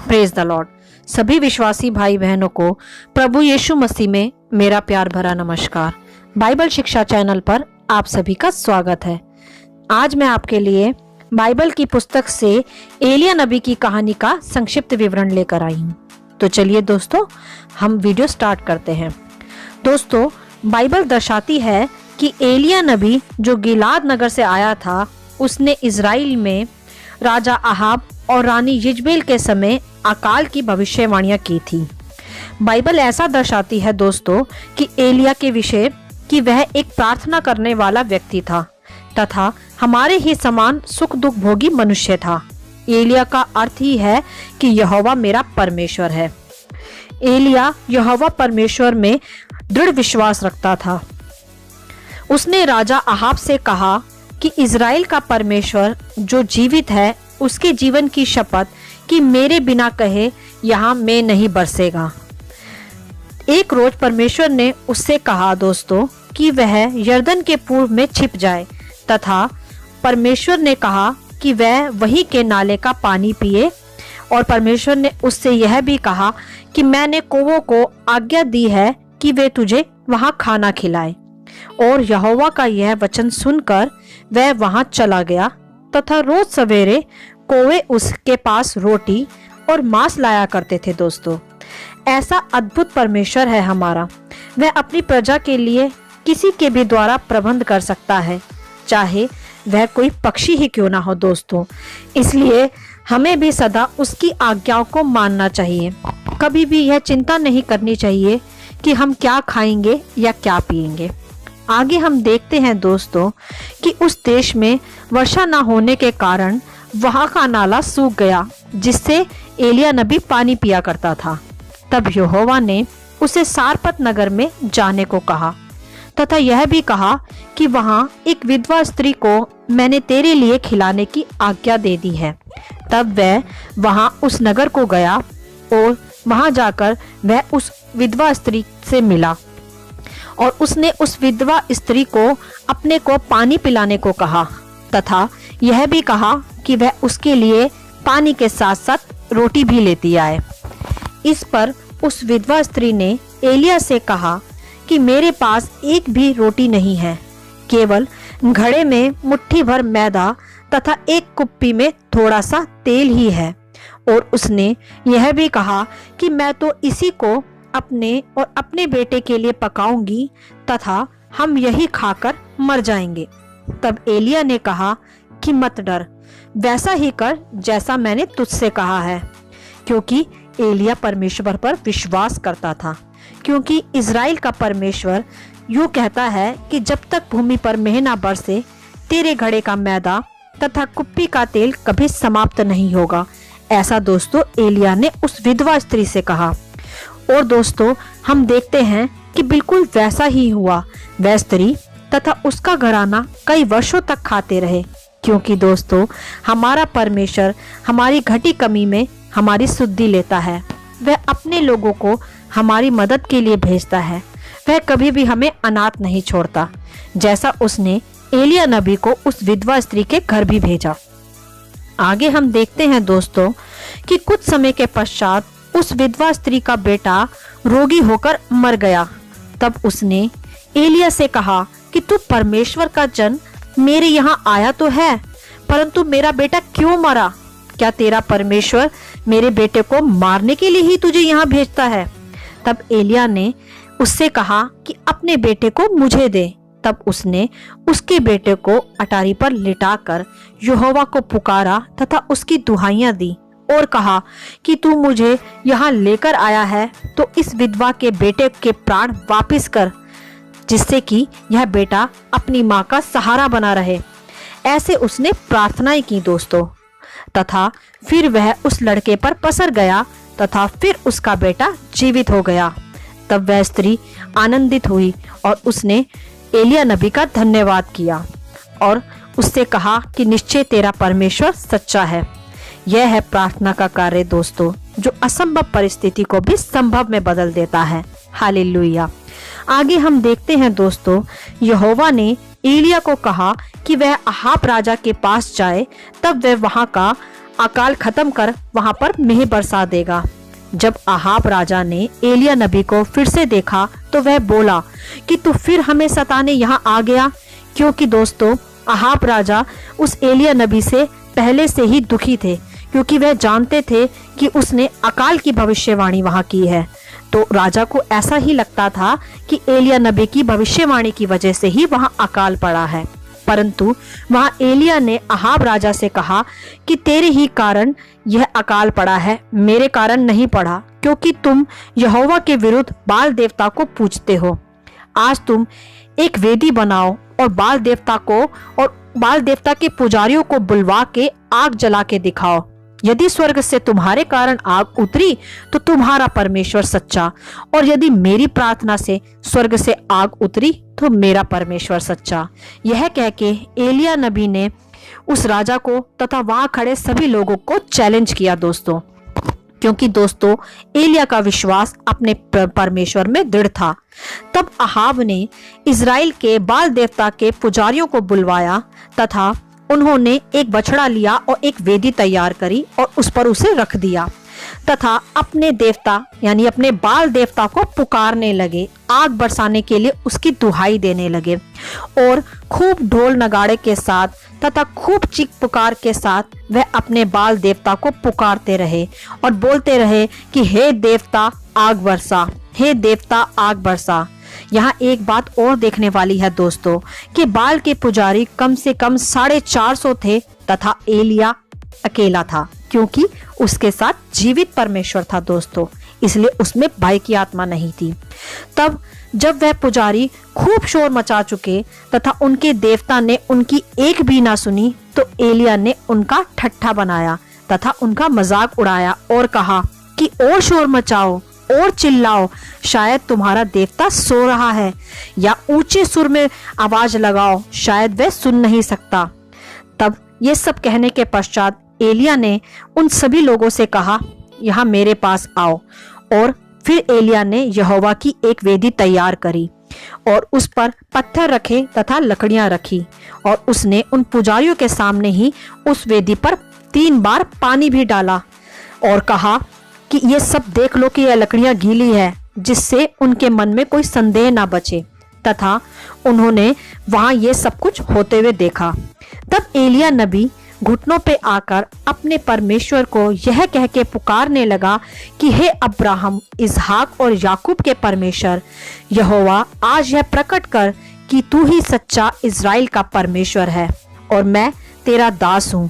Praise the Lord. सभी विश्वासी भाई बहनों को प्रभु यीशु मसीह में मेरा प्यार भरा नमस्कार। बाइबल शिक्षा चैनल पर आप सभी का स्वागत है। आज मैं आपके लिए बाइबल की पुस्तक से एलिया नबी की कहानी का संक्षिप्त विवरण लेकर आई हूँ। तो चलिए दोस्तों, हम वीडियो स्टार्ट करते हैं। दोस्तों, बाइबल दर्शाती है कि एलिया नबी जो गिलाद नगर से आया था, उसने इज़राइल में राजा अहाब और रानी यिजबेल के समय अकाल की भविष्यवाणियां की थी। बाइबल ऐसा दर्शाती है दोस्तों कि एलिया के विषय कि वह एक प्रार्थना करने वाला व्यक्ति था तथा हमारे ही समान सुख दुख भोगी मनुष्य था। एलिया का अर्थ ही है कि यहोवा मेरा परमेश्वर है। एलिया यहोवा परमेश्वर में दृढ़ विश्वास रखता था। उसने राजा अहाब से कहा कि इज़राइल का परमेश्वर जो जीवित है, उसके जीवन की शपथ कि मेरे बिना कहे यहाँ में नहीं बरसेगा। एक रोज परमेश्वर ने उससे कहा दोस्तों कि वह यर्दन के पूर्व में छिप जाए तथा परमेश्वर ने कहा कि वह वहीं के नाले का पानी पिए। और परमेश्वर ने उससे यह भी कहा कि मैंने कौवों को आज्ञा दी है कि वे तुझे वहाँ खाना खिलाए। और यहोवा का यह वचन सुनकर वह वहाँ चला गया तथा रोज सवेरे कौवे उसके पास रोटी और मांस लाया करते थे। दोस्तों, ऐसा अद्भुत परमेश्वर है हमारा। वह अपनी प्रजा के लिए किसी के भी द्वारा प्रबंध कर सकता है, चाहे वह कोई पक्षी ही क्यों ना हो। दोस्तों, इसलिए हमें भी सदा उसकी आज्ञाओं को मानना चाहिए। कभी भी यह चिंता नहीं करनी चाहिए कि हम क्या खाएंगे या क्या पिएंगे। आगे हम देखते हैं दोस्तों कि उस देश में वर्षा न होने के कारण वहां का नाला सूख गया, जिससे एलिया नबी पानी पिया करता था। तब यहोवा ने उसे सारपत नगर में जाने को कहा तथा यह भी कहा कि वहां एक विधवा स्त्री को मैंने तेरे लिए खिलाने की आज्ञा दे दी है। तब वह वहां उस नगर को गया और वहां जाकर वह उस विधवा स्त्री से मिला और उसने उस विधवा स्त्री को अपने को पानी पिलाने को कहा तथा यह भी कहा कि वह उसके लिए पानी के साथ साथ रोटी भी लेती आए। इस पर उस विधवा स्त्री ने एलिया से कहा कि मेरे पास एक भी रोटी नहीं है, केवल घड़े में मुट्ठी भर मैदा तथा एक कुप्पी में थोड़ा सा तेल ही है। और उसने यह भी कहा कि मैं तो इसी को अपने और अपने बेटे के लिए पकाऊंगी तथा हम यही खाकर मर जाएंगे। तब एलिया ने कहा कि मत डर, वैसा ही कर जैसा मैंने तुझसे कहा है। क्योंकि एलिया परमेश्वर पर विश्वास करता था, क्योंकि इज़राइल का परमेश्वर यूं कहता है कि जब तक भूमि पर मेंह न बरसे, तेरे घड़े का मैदा तथा कुप्पी का तेल कभी समाप्त नहीं होगा। ऐसा दोस्तों एलिया ने उस विधवा स्त्री से कहा। और दोस्तों, हम देखते हैं कि बिल्कुल वैसा ही हुआ। वह स्त्री तथा उसका घराना कई वर्षों तक खाते रहे, क्योंकि दोस्तों हमारा परमेश्वर हमारी घटी कमी में हमारी सुधि लेता है। वह अपने लोगों को हमारी मदद के लिए भेजता है। वह कभी भी हमें अनाथ नहीं छोड़ता, जैसा उसने एलिया नबी को उस विधवा स्त्री के घर भी भेजा। आगे हम देखते हैं दोस्तों कि कुछ समय के पश्चात उस विधवा स्त्री का बेटा रोगी होकर मर गया। तब उसने एलिया से कहा कि तू परमेश्वर का जन मेरे यहाँ आया तो है, परंतु मेरा बेटा क्यों मरा? क्या तेरा परमेश्वर मेरे बेटे को मारने के लिए ही तुझे यहाँ भेजता है? तब एलिया ने उससे कहा कि अपने बेटे को मुझे दे। तब उसने उसके बेटे को अटारी पर लिटाकर यहोवा को पुकारा तथा उसकी दुहाइयां दी और कहा कि तू मुझे यहाँ लेकर आया है तो इस विधवा के बेटे के प्राण वापिस कर, जिससे कि यह बेटा अपनी माँ का सहारा बना रहे। ऐसे उसने प्रार्थनाएं की दोस्तों, तथा फिर वह उस लड़के पर पसर गया तथा फिर उसका बेटा जीवित हो गया। तब वह स्त्री आनंदित हुई और उसने एलिया नबी का धन्यवाद किया और उससे कहा कि निश्चय तेरा परमेश्वर सच्चा है। यह है प्रार्थना का कार्य दोस्तों, जो असंभव परिस्थिति को भी संभव में बदल देता है। हालेलुया। आगे हम देखते हैं दोस्तों, यहोवा ने एलिया को कहा कि वह अहाब राजा के पास जाए। तब वह वहां का अकाल खत्म कर वहां पर मेंह बरसा देगा। जब अहाब राजा ने एलिया नबी को फिर से देखा तो वह बोला कि तू फिर हमें सताने यहाँ आ गया। क्योंकि दोस्तों अहाब राजा उस एलिया नबी से पहले से ही दुखी थे, क्योंकि वह जानते थे कि उसने अकाल की भविष्यवाणी वहां की है। तो राजा को ऐसा ही लगता था कि एलिया नबी की भविष्यवाणी की वजह से ही वहां अकाल पड़ा है। परंतु वहां एलिया ने अहाब राजा से कहा कि तेरे ही कारण यह अकाल पड़ा है, मेरे कारण नहीं पड़ा, क्योंकि तुम यहोवा के विरुद्ध बाल देवता को पूजते हो। आज तुम एक वेदी बनाओ और बाल देवता के पुजारियों को बुलवा के आग जला के दिखाओ। यदि स्वर्ग से तुम्हारे कारण आग उतरी तो तुम्हारा परमेश्वर सच्चा, और यदि मेरी प्रार्थना से स्वर्ग से आग उतरी तो मेरा परमेश्वर सच्चा। यह कह के एलिया नबी ने उस राजा को तथा वहां खड़े सभी लोगों को चैलेंज किया दोस्तों, क्योंकि दोस्तों एलिया का विश्वास अपने परमेश्वर में दृढ़ था। तब अहाब ने इजराइल के बाल देवता के पुजारियों को बुलवाया तथा उन्होंने एक बछड़ा लिया और एक वेदी तैयार करी और उस पर उसे रख दिया तथा अपने देवता यानी अपने बाल देवता को पुकारने लगे, आग बरसाने के लिए उसकी दुहाई देने लगे और खूब ढोल नगाड़े के साथ तथा खूब चीख पुकार के साथ वह अपने बाल देवता को पुकारते रहे और बोलते रहे कि हे देवता आग बरसा, हे देवता आग बरसा। यहाँ एक बात और देखने वाली है दोस्तों कि बाल के पुजारी कम से कम 450 थे तथा एलिया अकेला था, क्योंकि उसके साथ जीवित परमेश्वर था दोस्तों, इसलिए उसमें भय की आत्मा नहीं थी। तब जब वह पुजारी खूब शोर मचा चुके तथा उनके देवता ने उनकी एक भी ना सुनी, तो एलिया ने उनका ठट्ठा बनाया तथा उनका मजाक उड़ाया और कहा कि और शोर मचाओ और चिल्लाओ, शायद तुम्हारा देवता सो रहा है, या ऊंचे सुर में आवाज लगाओ, शायद वह सुन नहीं सकता। तब ये सब कहने के पश्चात एलिया ने उन सभी लोगों से कहा, यहाँ मेरे पास आओ। और फिर एलिया ने यहोवा की एक वेदी तैयार करी और उस पर पत्थर रखे तथा लकड़ियां रखी, और उसने उन पुजारियों के सामने ही उस वेदी पर 3 बार पानी भी डाला और कहा कि ये सब देख लो कि यह लकड़ियां गीली है, जिससे उनके मन में कोई संदेह ना बचे। तथा उन्होंने वहां ये सब कुछ होते हुए देखा। तब एलिया नबी घुटनों पे आकर अपने परमेश्वर को यह कह के पुकारने लगा कि हे अब्राहम, इसहाक और याकूब के परमेश्वर यहोवा, आज यह प्रकट कर कि तू ही सच्चा इज़राइल का परमेश्वर है और मैं तेरा दास हूँ।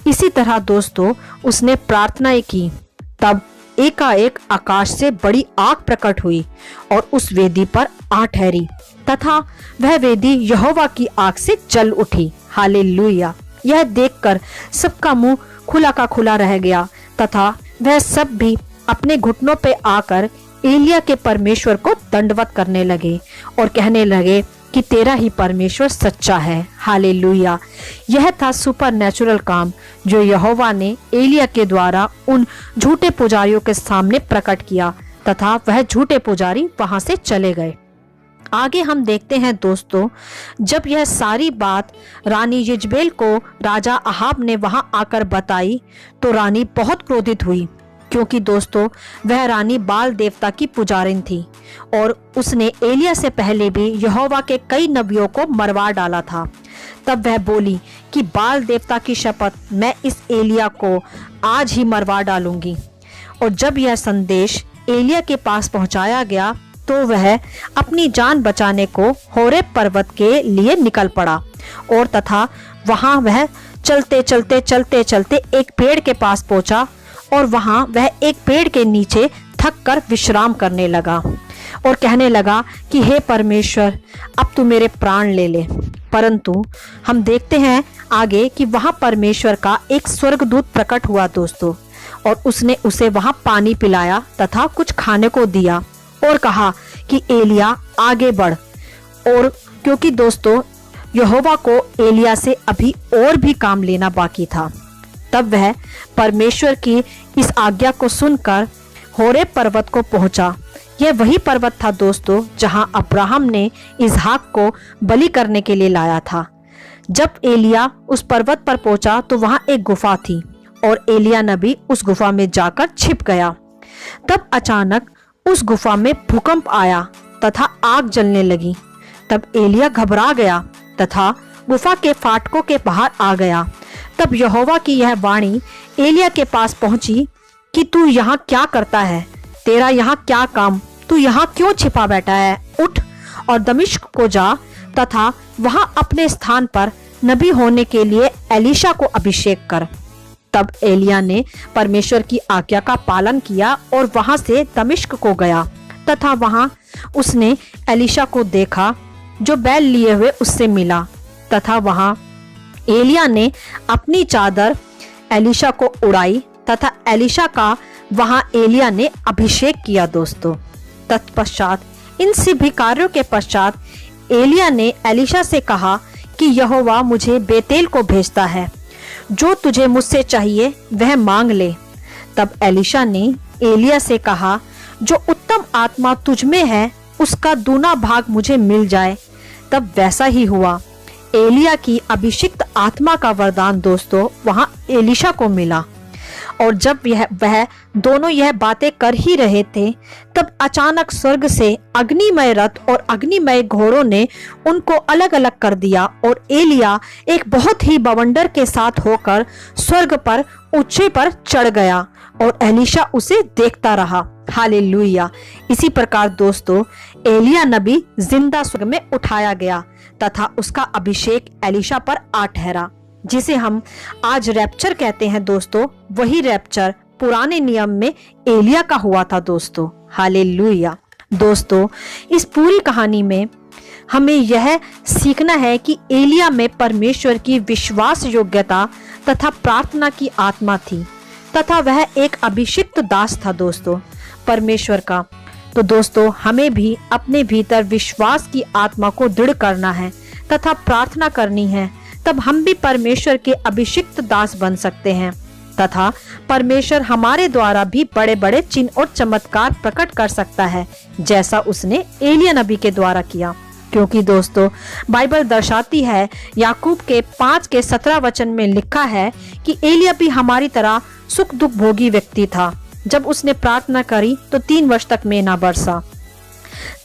इसी तरह दोस्तों उसने प्रार्थनाएं की। तब एकाएक आकाश से बड़ी आग प्रकट हुई और उस वेदी पर आ ठहरी तथा वह वेदी यहोवा की आग से जल उठी। हालेलुया। यह देखकर सबका मुंह खुला का खुला रह गया तथा वह सब भी अपने घुटनों पे आकर एलिया के परमेश्वर को दंडवत करने लगे और कहने लगे कि तेरा ही परमेश्वर सच्चा है। हालेलुया। यह था सुपरनैचुरल काम जो यहोवा ने एलिया के द्वारा उन झूठे पुजारियों के सामने प्रकट किया तथा वह झूठे पुजारी वहां से चले गए। आगे हम देखते हैं दोस्तों, जब यह सारी बात रानी यिजबेल को राजा अहाब ने वहां आकर बताई तो रानी बहुत क्रोधित हुई, क्योंकि दोस्तों वह रानी बाल देवता की पुजारिन थी और उसने एलिया से पहले भी यहोवा के कई नबियों को मरवा डाला था। तब वह बोली कि बाल देवता की शपथ, मैं इस एलिया को आज ही मरवा डालूंगी। और जब यह संदेश एलिया के पास पहुंचाया गया तो वह अपनी जान बचाने को होरेब पर्वत के लिए निकल पड़ा और तथा वहां वह चलते चलते एक पेड़ के पास पहुंचा और वहां वह एक पेड़ के नीचे थक कर विश्राम करने लगा और कहने लगा कि हे परमेश्वर, अब तू मेरे प्राण ले ले। परंतु हम देखते हैं आगे कि वहां परमेश्वर का एक स्वर्गदूत प्रकट हुआ दोस्तों, और उसने उसे वहां पानी पिलाया तथा कुछ खाने को दिया और कहा कि एलिया आगे बढ़। और क्योंकि दोस्तों यहोवा को एलिया से अभी और भी काम लेना बाकी था, तब वह परमेश्वर की इस आज्ञा को सुनकर होरेब पर्वत को पहुंचा। यह वही पर्वत था दोस्तों जहां अब्राहम ने इसहाक को बलि करने के लिए लाया था। जब एलिया उस पर्वत पर पहुंचा तो वहां एक गुफा थी और एलिया नबी उस गुफा में जाकर छिप गया। तब अचानक उस गुफा में भूकंप आया तथा आग जलने लगी। तब एलिया घबरा गया तथा गुफा के फाटकों के बाहर आ गया। तब यहोवा की यह वाणी एलिया के पास पहुंची कि तू यहाँ क्या करता है? तेरा यहाँ क्या काम? तू यहाँ क्यों छिपा बैठा है? उठ और दमिश्क को जा तथा वहाँ अपने स्थान पर नबी होने के लिए एलीशा को अभिषेक कर। तब एलिया ने परमेश्वर की आज्ञा का पालन किया और वहां से दमिश्क को गया तथा वहां उसने एलीशा को देखा जो बैल लिए हुए उससे मिला। तथा वहां एलिया ने अपनी चादर एलीशा को उड़ाई तथा एलीशा का वहां एलिया ने अभिषेक किया। दोस्तों, तत्पश्चात इन सभी कार्यों के पश्चात एलिया ने एलीशा से कहा कि यहोवा मुझे बेतेल को भेजता है, जो तुझे मुझसे चाहिए वह मांग ले। तब एलीशा ने एलिया से कहा, जो उत्तम आत्मा तुझ में है उसका दूना भाग मुझे मिल जाए। तब वैसा ही हुआ। एलिया की अभिषिक्त आत्मा का वरदान दोस्तों वहां एलीशा को मिला। और जब वह दोनों यह बातें कर ही रहे थे, तब अचानक स्वर्ग से अग्निमय रथ और अग्निमय घोड़ों ने उनको अलग अलग कर दिया और एलिया एक बहुत ही बवंडर के साथ होकर स्वर्ग पर ऊंचे पर चढ़ गया और एलीशा उसे देखता रहा। हालेलुया। इसी प्रकार दोस्तों एलिया नबी जिंदा स्वर्ग में उठाया गया तथा उसका अभिषेक एलीशा पर आ ठहरा, जिसे हम आज रैप्चर कहते हैं। दोस्तों, वही रैप्चर पुराने नियम में एलिया का हुआ था। दोस्तों, हालेलुया। दोस्तों, इस पूरी कहानी में हमें यह सीखना है कि एलिया में परमेश्वर की विश्वास योग्यता तथा प्रार्थना की आत्मा थी तथा वह एक अभिषिक्त दास था दोस्तों परमेश्वर का। तो दोस्तों, हमें भी अपने भीतर विश्वास की आत्मा को दृढ़ करना है तथा प्रार्थना करनी है, तब हम भी परमेश्वर के अभिषिक्त दास बन सकते हैं तथा परमेश्वर हमारे द्वारा भी बड़े बड़े चिन्ह और चमत्कार प्रकट कर सकता है, जैसा उसने एलिया नबी के द्वारा किया। क्योंकि दोस्तों बाइबल दर्शाती है, याकूब के 5:17 में लिखा है कि एलिया भी हमारी तरह सुख दुख भोगी व्यक्ति था। जब उसने प्रार्थना करी तो 3 वर्ष तक मेना बरसा,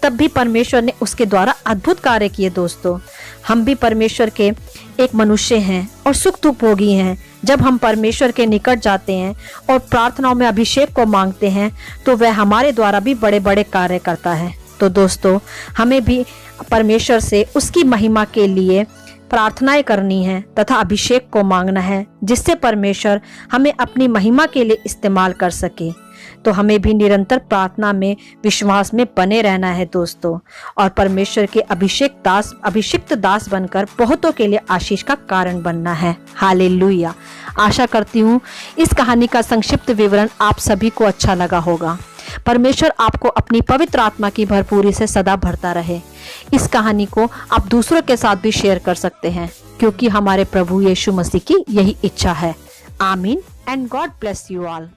तब भी परमेश्वर ने उसके द्वारा अद्भुत कार्य किए। दोस्तों, हम भी परमेश्वर के एक मनुष्य हैं और सुख दुख भोगी हैं। जब हम परमेश्वर के निकट जाते हैं और प्रार्थनाओं में अभिषेक को मांगते हैं तो वह हमारे द्वारा भी बड़े बड़े कार्य करता है। तो दोस्तों, हमें भी परमेश्वर से उसकी महिमा के लिए प्रार्थनाएं करनी है तथा अभिषेक को मांगना है, जिससे परमेश्वर हमें अपनी महिमा के लिए इस्तेमाल कर सके। तो हमें भी निरंतर प्रार्थना में विश्वास में बने रहना है दोस्तों, और परमेश्वर के अभिषिक्त दास बनकर बहुतों के लिए आशीष का कारण बनना है। हालेलुया। आशा करती हूँ इस कहानी का संक्षिप्त विवरण आप सभी को अच्छा लगा होगा। परमेश्वर आपको अपनी पवित्र आत्मा की भरपूरी से सदा भरता रहे। इस कहानी को आप दूसरों के साथ भी शेयर कर सकते हैं, क्योंकि हमारे प्रभु यीशु मसीह की यही इच्छा है। आमीन and God bless you all.